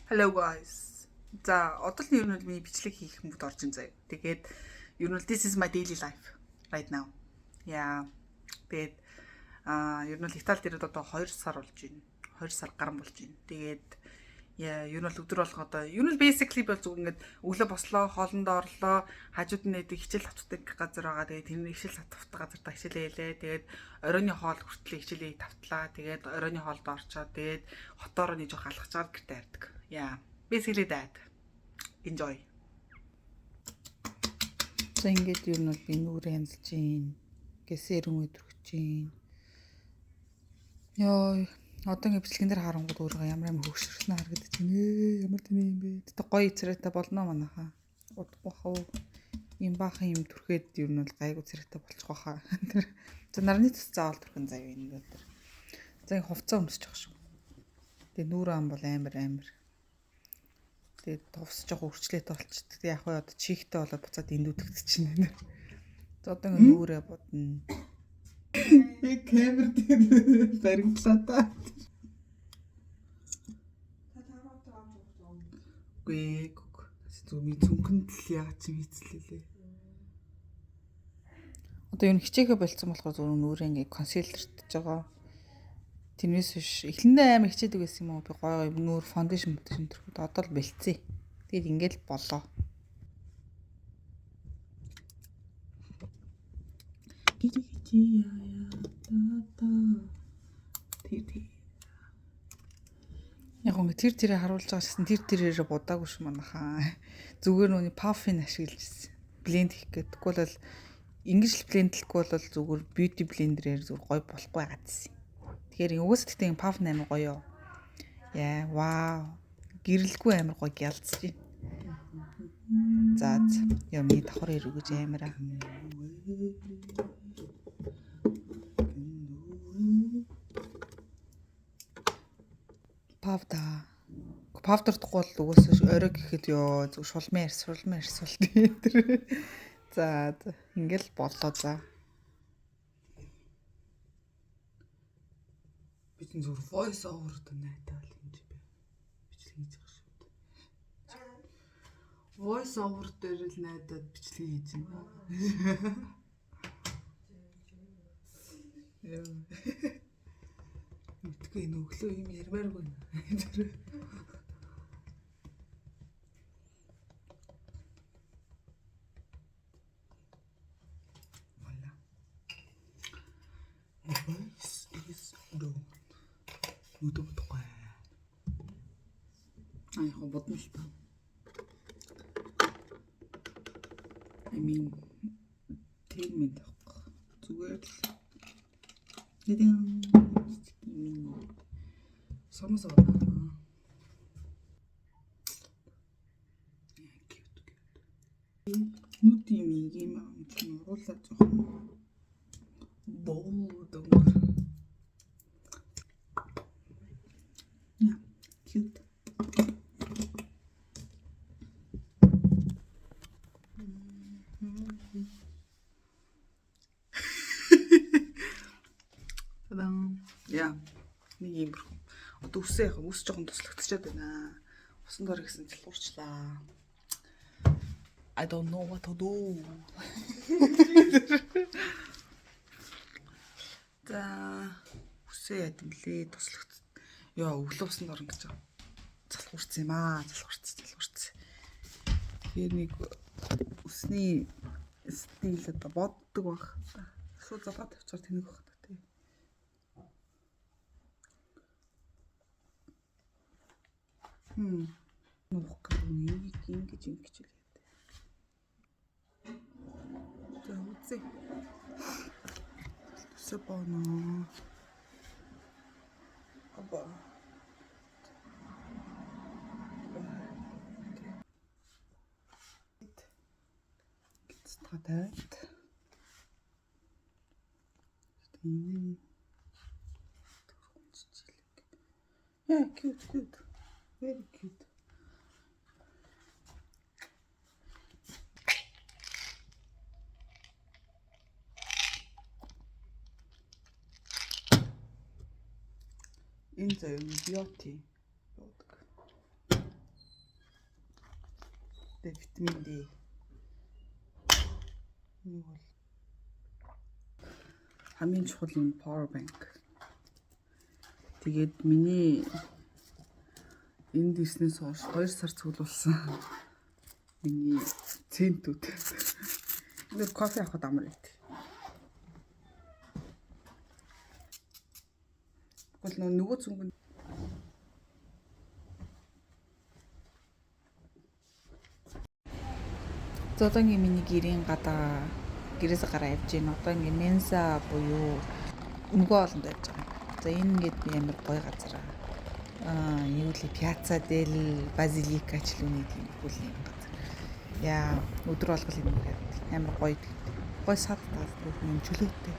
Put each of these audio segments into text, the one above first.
Hello guys. За одоо л ер нь миний бичлэг хийх мод орж ин заяа. Тэгээд ер нь this is my daily life right now. Яа. Тэгээд ер нь Италид ирээд одоо 2 сар болж байна. 2 сар гарсан болж байна. Тэгээд яа ер нь өдөр болох одоо ер нь basically бол зүг ингээд өглөө бослоо, хоолндоо орлоо, хажууд нь нэг хичээл татдаг газар байгаа. Тэгээд тэр хичээл татдаг газар та хичээлээ. Тэгээд оройны хоол хүртэл хичээлээ тавтлаа. Тэгээд оройны хоолд орчоо. Тэгээд хотоор нь жоох алхаж чаад гэртээ хардаг. Yeah, basically that. Enjoy. За ингээд юу нь бол би нүрээ хяналж гин. Гэсэрэн өдрөгч гин. Йоо, одоо ингээд бичлэгэн дээр харангууд өөрөө ямар хөвгшөрснө харагдаж байна. Ямар тэний юм бэ? Тэ гоё царайтай болно манайхаа. Удахгүй хав. Им баахан юм түрхээд юу нь бол гайгүй царайтай болчих واخа. Тэр за нарны цэц заавал түрхэн заяа энэ өдөр. За энэ хувцас өмсөж явах шүү. Тэгээ нүрээ ам бол амар. Тэгээд товсож явах үрчлээтэй болчихдог. Яг хөө одоо чихтэй болоод буцаад эндүүдэгдэж чинь. За одоо ингээ нүрээ бодно. Камер дээр баримтлаа та. Гүй зүми зүнхэнд л яагаад чи хийцлээ. Одоо юу хичээхэ болцсон болохоор зөвхөн нүрээ ингээ консилертж байгаа. Тэрнээс биш эхлэндээ амар хичээдэг байсан юм уу? Би гоё нүүр фондашн төрөхөд одоо л бэлцээ. Тэгээд ингээл болоо. Яг нь тэрээ харуулж байгаа гэсэн тэрээрээ будаагүй ш манайхаа. Зүгээр нүний паффин ашиглаж ирсэн. Бленд хийх гэдэг. Тэгвэл бол ингэж л блендлэхгүй бол зүгээр бьюти блендерээр зүгээр гоё болохгүй гадсан. Тэгэхээр угсдагтээ энэ паф 8 гоё. Яа, вау. Гэрэлгүй амар гоё гялцж байна. За. Яа ми давхар ирүү гэж амараа. Павда. Павдардахгүй бол угсаа орой гэхэд ёо зүг шулмаар арсвал тэр. За, ингээл боллоо за. Би ч зөв voice over дэ найдаа л юм чи би. Бичлэг хийж байгаа шүү дээ. Voice over дээр л найдаад бичлэг хийж байна. Мэдгүй нүглөө юм ярмааргүй. Voilà. Voice is done. Нүдөө тохой. Ай хоо бодно л та. I mean 10 минут зүгээр л. Нэдэн Самсаа. Нүд юм аа чинь оруулаад жоохон болдог. Yeah, cute. Тадан. Yeah. Нэг юм бэр. Одоо үсээ яах вэ? Үс жоохон туслагдчихад байна. Усан дор гэсэн залуурчлаа. I don't know what to do. За үсээ яд юм лээ туслагдсан. Яа өглөө усан дор гэж байгаа. Залуурсан юм аа. Залуурсан. Тэгэхээр нэг үсний стил одоо боддог баг. Эсвэл залгаад тавьчаар тэнэг баг. Нуух гэж ингэж хэлээд. За үзье. Сэпоно. Аба. Стратат. Yeah, cute. Very cute. Энэ заяа beauty. хэрэгтэй витамин D. Нэг бол хамгийн чухал юм power bank. Тэгээд миний энд ирснээс хойш 2 сар цуглуулсан миний центүүд. Нэг кофе авахд амар байт. Тэгвэл нөгөө зүнгэн зодонгийн миний гэрийн гадаа гэрээс гараа явж гин. Одоо ингээ Менса буюу өнгөө олонд байж байгаа. За энэ ингээд би амар гоё газар. Юу л Piazza del Basilica ч л үнийг тийм бүлийн газар. Яа өдөр болгол юм гээд амар гоё. Гоё сад таалдаг юм чөлөөтэй.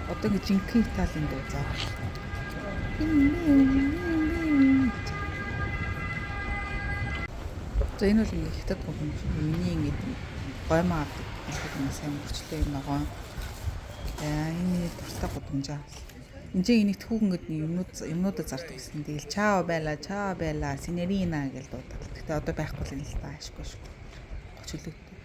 Одоо ингээ жинхэнэ Италийн дуу заа. За энэ бол ингээ хятад бүх юм шиг миний ингээ гоймаа авдаг. Энэ сайн мөрчлөө юм ногоо. Яа энэ миний дуртай гудамжаа. Энд чинь энийг түүхэнгөд юмнуудаа зардаг гэсэн. Тэгэл чао байла, синерина гэж дуудаад. Гэтэ одоо байхгүй л энэ л та ашгүй шүү. Чөлөөтэй.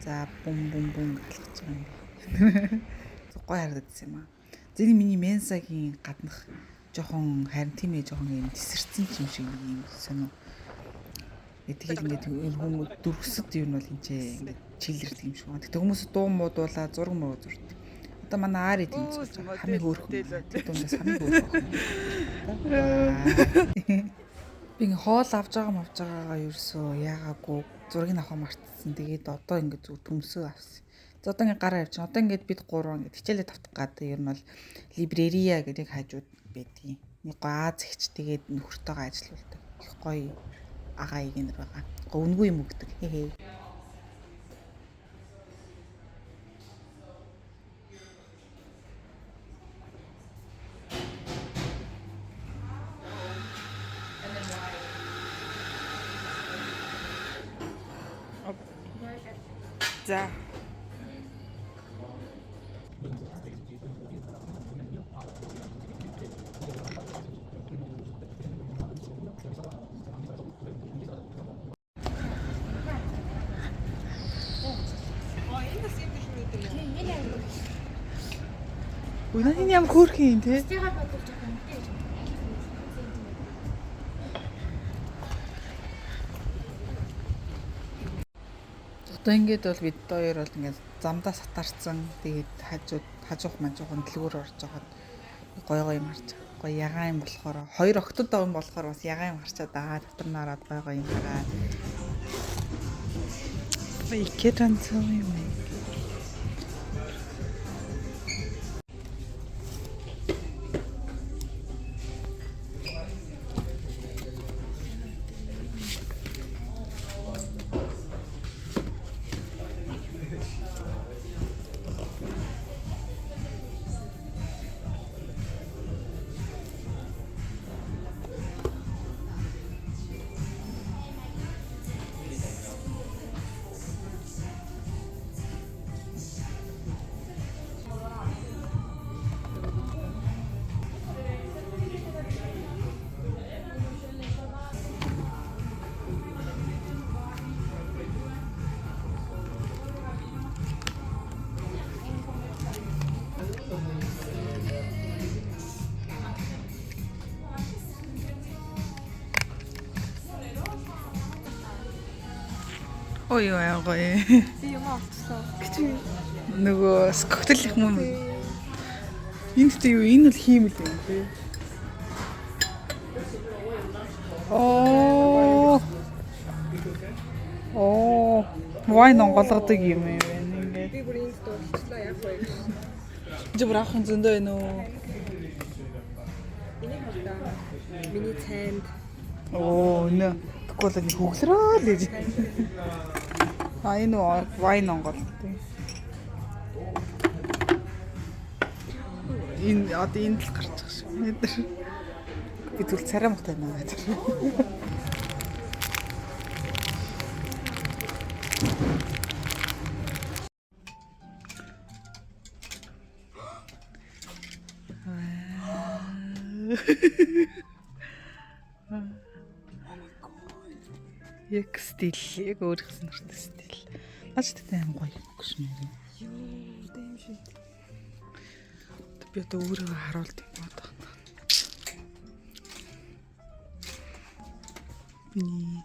За бум галгаж байгаа юм. Гой харагдсан юм аа. Зэний миний Менсагийн гаднах жоохон харин тийм ээ жоохон юм тесэрсэн юм шиг юм сонио. Тэгээд ингээд хүмүүс дөрвсөд юу нь бол энэ ингээд чилэрдэг юм шиг байна. Тэгтээ хүмүүс дуу муудуулаа зураг муу зурдаг. Одоо манай Ари тийм зурж байгаа. Хамгийн хөөрхөн. Тэр дундаас хамгийн хөөрхөн. Би ингээ хоол авж байгаагаа ерөөсөө яагаагүй зургийг авах мартсан. Тэгээд одоо ингээ зүг төмсөө авсан. За одоо ингээ гараа явж байна. Одоо ингээд бид гурван ингээ хичээлээ тавтах гэдэг ер нь бол либрерия гэдэг хажууд байдгийг. Нэг гоо Аз ихч тэгээд нөхөртөөгөө ажиллаулдаг. Их гоё агаа игэнэр байгаа. Үнгүй юм өгдөг. Хээ. За. Үнэн юм хөөрхөн юм те. Одоо ингээд бол бид хоёр бол ингээд замдаа сатарсан. Тэгээд хажуух манжуухан дэлгүүр орж байгаад гоё юм харж байгаа. Гоё ягаан юм болохоор хоёр октод байгаа юм болохоор бас ягаан юм харчаад байгаа. Дотор нь ороод гоё юм хараад. Ихэд анцаа юм. Ой гоё. Би юм авчихсан. Нөгөө коктейлийнх юм. Энд тэ юу энэ л хиймэл юм тий. Вайн голгодог юм байна ингээд. Би бүр энд дуусчлаа яг гоё. Чи бүр авах зөндөө байна уу? Энийг хавтаа. Миний цайнд. Нэ. Тэгвэл нэг хөглөрөө л гэж. Энэ вайн голгодог. Энэ одоо энд л гарч байгаа шүү. Эдэр. Би тэгвэл царай мохтой байна гэдэг. Яг стил, яг өөрийнх сонирхдаг стил. Наач тэгтээ аим гоё гэж нэр. Юу дэм шиг. Би одоо өөрийгөө харуулт юм байна. Ни.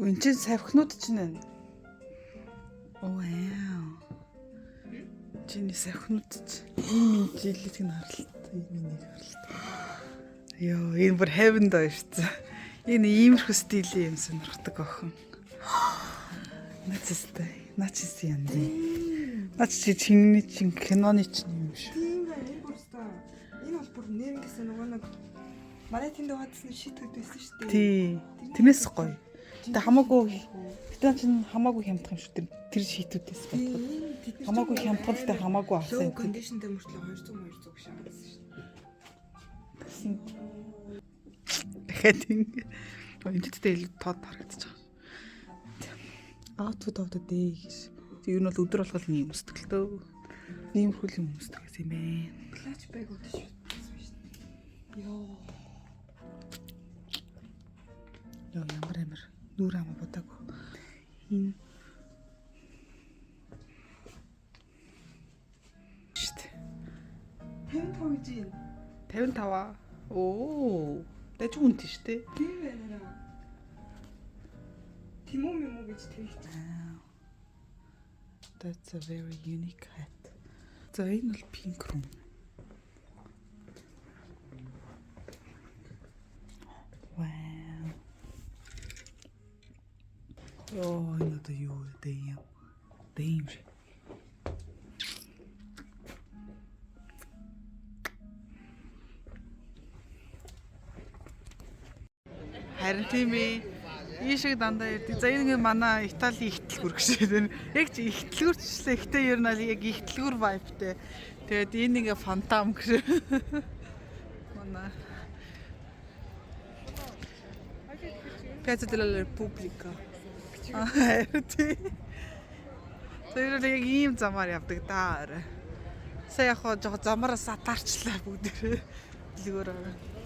Энд чинь савхнууд чинь байна. Оо яа. Чиний савхнууд чинь жилиг нь харалтай, энийг харалтай. Йоо, энэ бүр heaven доо шүү дээ. Энэ иймэрхүү стилийн юм сонирхдаг охин. Нацис юм дээ. Нач чи чиний чин киноны чинь юм шүү. Тийм байна. Энэ бүр өстой. Энэ бол бүр нэрнгэс нөгөө нэг манай тэнд хадсан шийтгэд байсан шүү дээ. Тий. Тэрнээс гоё. Гэтэ хамаагүй. Гэтэ чинь хамаагүй хямдах юм шүү дээ. Тэр шийтүүдээс бодоход. Хамаагүй хямдхан гэтэ хамаагүй авсан. Low conditionтэй мөртлөө 200 гэж шаардсан шүү дээ. Дахиад ингэ. Энэтэй илүү тод харагдаж байгаа. Аутфит авдаг дээ гэж. Тэг юу нь бол өдөр болгол ийм өмсдөг л дөө. Иймэрхүү юм өмсдөг гэсэн юм бэ. Clutch bag удаа шүү дээ. Йоо. Ямар нүүр хамаа бодаагүй. Энэ шít. 55 гэж юм. 55. Оо. Дэж үнэтэй шүү дээ. Тийм байна. Тимөө мэмүү гэж тэгж. That's a very unique hat. За энэ бол pink room. Wow. Оо, энэ одоо юу вэ? Дэм. Харин тийм ээ. Ийм шиг дандаа ярьдаг. За энэ манай Италийн ихтлгүүр гэж. Яг чи ихтлгүүрчлээ. Ихтэй ер нь яг ихтлгүүр vibeтэй. Тэгээд энэ ингээ фантам гэж. Манай Piazza della Repubblica. Тий. Тэр яг ийм замаар явдаг даа. Сая яг жоо замаараа сатаарчлаа бүгдээ. Дэлгүүрээ.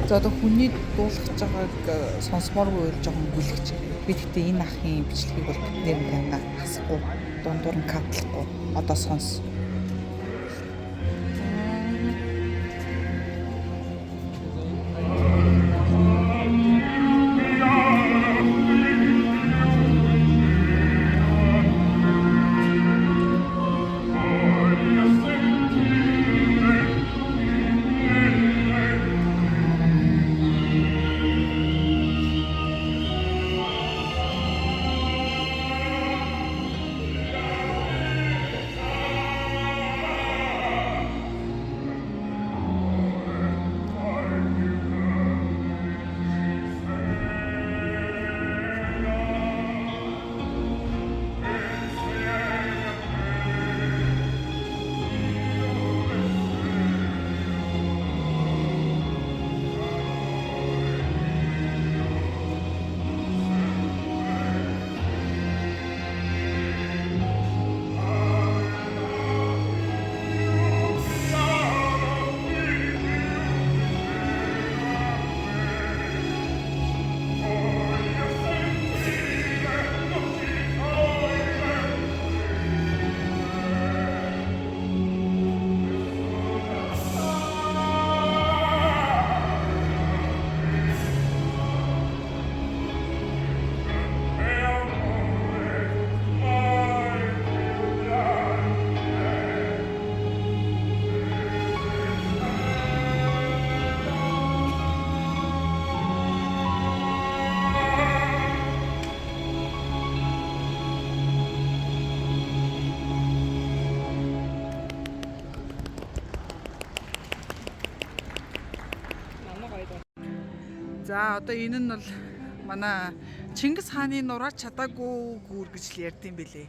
За одоо хүний дуулах байгааг сонсомооргүй жоохон бүлэгч. Би гэхдээ энэ ахын бичлэгийг бол бидний байна хасахгүй. Дундуур нь катлахгүй. Одоо сонс. За одоо энэ нь бол манай Чингис хааны нураач чадаагүй гүүр гэж л ярьд юм бэлээ.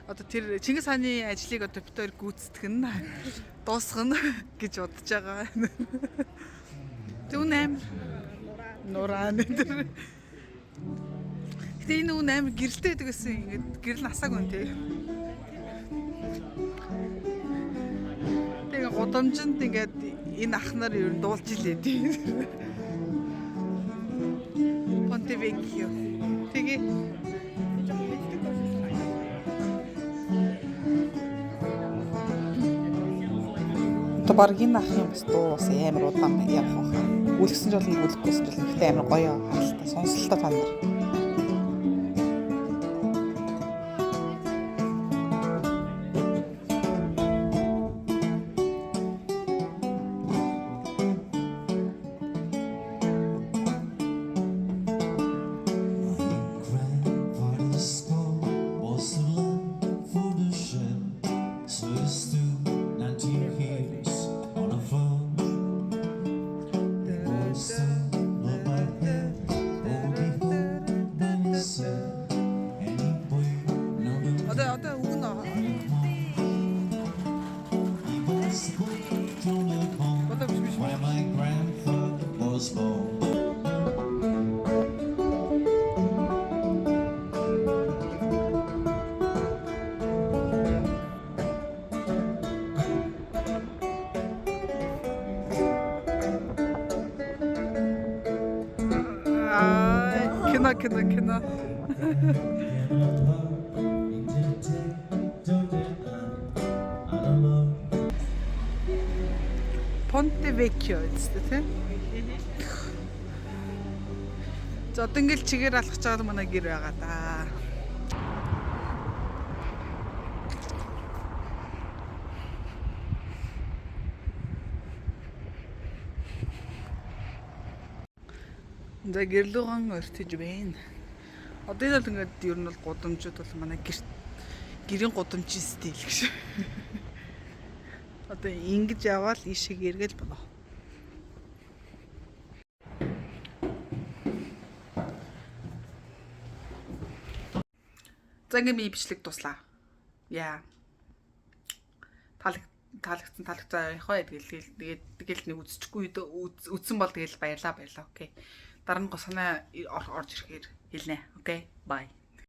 Одоо тэр Чингис хааны ажлыг одоо битээр гүйцэтгэх нь дуусгах нь гэж бодож байгаа. Түн аим нураа нэр. Гэтэ энэ үн амар гэрэлтэй байдаг гэсэн ингээд гэрэл насаагүй юм тий. Тэгээ гудамжинд ингээд энэ ах нар ер нь дуулж илээ тий. Ponte Vecchio. Тэгээ баг энэ ах юм бас дуу бас амар удаан явах хаа. Үлгсэн жол нь үлгэхгүйсэн жол ихтэй амар гоё харалтай сонсолтой та нар. Одоо өгнө. Where my grandfather was born. кино. Ponte Vecchio гэдэг тийм. За одоо ингээл чигээр алхаж байгаа манай гэр байгаа да. За гэрлүүгэн өртөж байна. Одоо энэ бол ингээд ер нь бол гудамжууд бол манай гэрийн гудамжийн стил гэж. Одоо ингэж яваал ишиг эргэл болоо. За ингээд миний бичлэг дуслаа. Яа. Таалагдсан яхаа тэгэл нэг үзчихгүй үзсэн бол тэгэл баярлаа. Окей. Дараа нь гоо санаа орж ирэхээр хэлнэ. Окей. Bye.